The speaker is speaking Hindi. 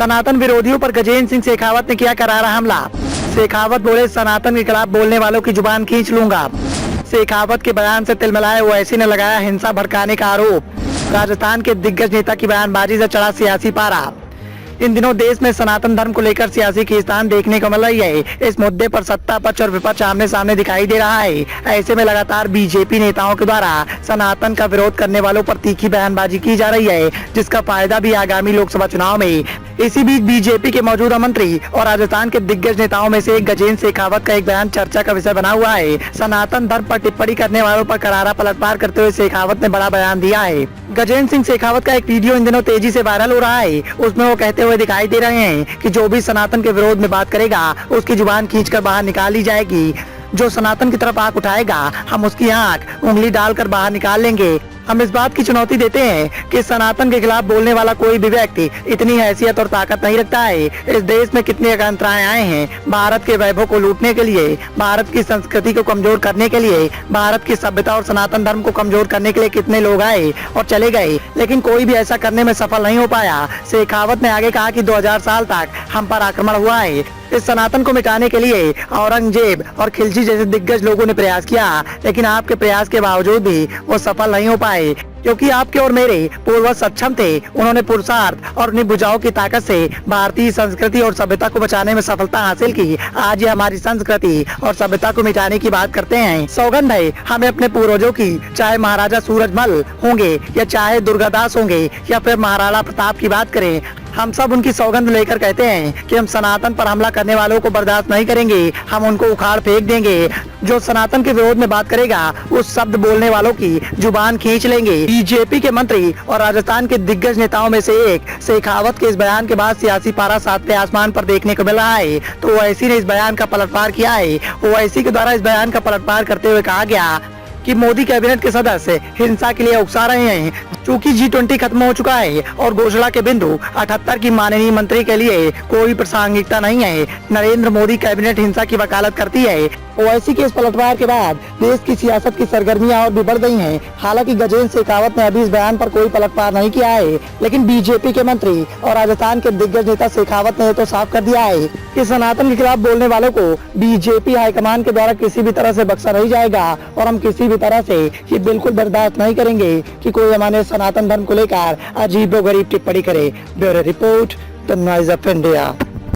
सनातन विरोधियों पर गजेंद्र सिंह शेखावत ने किया करारा हमला। शेखावत बोले, सनातन के खिलाफ बोलने वालों की जुबान खींच लूंगा। शेखावत के बयान से तिलमिलाए ओवैसी ने लगाया हिंसा भड़काने का आरोप। राजस्थान के दिग्गज नेता की बयानबाजी से चढ़ा सियासी पारा। इन दिनों देश में सनातन धर्म को लेकर सियासी खींचतान देखने को मिल रही है। इस मुद्दे पर सत्ता पक्ष और विपक्ष आमने सामने दिखाई दे रहा है। ऐसे में लगातार बीजेपी नेताओं के द्वारा सनातन का विरोध करने वालों पर तीखी बयानबाजी की जा रही है, जिसका फायदा भी आगामी लोकसभा चुनाव में। इसी बीच बीजेपी के मौजूदा मंत्री और राजस्थान के दिग्गज नेताओं में से एक गजेंद्र शेखावत का एक बयान चर्चा का विषय बना हुआ है। सनातन धर्म पर टिप्पणी करने वालों पर करारा पलटवार करते हुए शेखावत ने बड़ा बयान दिया है। गजेंद्र सिंह शेखावत का एक वीडियो इन दिनों तेजी से वायरल हो रहा है। उसमें वो कहते हुए दिखाई दे रहे हैं कि जो भी सनातन के विरोध में बात करेगा उसकी जुबान खींचकर बाहर निकाल ली जाएगी। जो सनातन की तरफ आंख उठाएगा हम उसकी आंख उंगली डालकर बाहर निकाल लेंगे। हम इस बात की चुनौती देते हैं कि सनातन के खिलाफ बोलने वाला कोई भी व्यक्ति इतनी हैसियत और ताकत नहीं रखता है। इस देश में कितने अगंतराएं आए हैं भारत के वैभव को लूटने के लिए, भारत की संस्कृति को कमजोर करने के लिए, भारत की सभ्यता और सनातन धर्म को कमजोर करने के लिए कितने लोग आए और चले गए, लेकिन कोई भी ऐसा करने में सफल नहीं हो पाया। शेखावत ने आगे कहा कि 2000 साल तक हम पर आक्रमण हुआ है। इस सनातन को मिटाने के लिए औरंगजेब और खिलजी जैसे दिग्गज लोगों ने प्रयास किया, लेकिन आपके प्रयास के बावजूद भी वो सफल नहीं हो पाए, क्योंकि आपके और मेरे पूर्वज सक्षम थे। उन्होंने पुरुषार्थ और अपनी भुजाओं की ताकत से भारतीय संस्कृति और सभ्यता को बचाने में सफलता हासिल की। आज ये हमारी संस्कृति और सभ्यता को मिटाने की बात करते हैं। सौगंध है हमें अपने पूर्वजों की, चाहे महाराजा सूरजमल होंगे या चाहे दुर्गादास होंगे या फिर महाराणा प्रताप की बात करें, हम सब उनकी सौगंध लेकर कहते हैं कि हम सनातन पर हमला करने वालों को बर्दाश्त नहीं करेंगे। हम उनको उखाड़ फेंक देंगे। जो सनातन के विरोध में बात करेगा उस शब्द बोलने वालों की जुबान खींच लेंगे। बीजेपी के मंत्री और राजस्थान के दिग्गज नेताओं में से एक शेखावत के इस बयान के बाद सियासी पारा सातवें आसमान पर देखने को मिला है। तो ओवैसी ने इस बयान का पलटवार किया है। ओवैसी के द्वारा इस बयान का पलटवार करते हुए कहा गया कि मोदी कैबिनेट के सदस्य हिंसा के लिए उकसा रहे हैं। चूंकि G20 खत्म हो चुका है और घोषणा के बिंदु 78 की माननीय मंत्री के लिए कोई प्रासंगिकता नहीं है। नरेंद्र मोदी कैबिनेट हिंसा की वकालत करती है। ओवैसी के इस पलटवार के बाद देश की सियासत की सरगर्मियां और भी बढ़ गई हैं। हालांकि गजेंद्र शेखावत ने अभी इस बयान पर कोई पलटवार नहीं किया है, लेकिन बीजेपी के मंत्री और राजस्थान के दिग्गज नेता शेखावत ने तो साफ कर दिया है कि सनातन के खिलाफ बोलने वालों को बीजेपी हाईकमान के द्वारा किसी भी तरह से बख्शा नहीं जाएगा और हम किसी भी तरह से ये बिल्कुल बर्दाश्त नहीं करेंगे कि कोई हमारे सनातन धर्म को लेकर अजीबोगरीब टिप्पणी करे। Bureau report, the noise of India.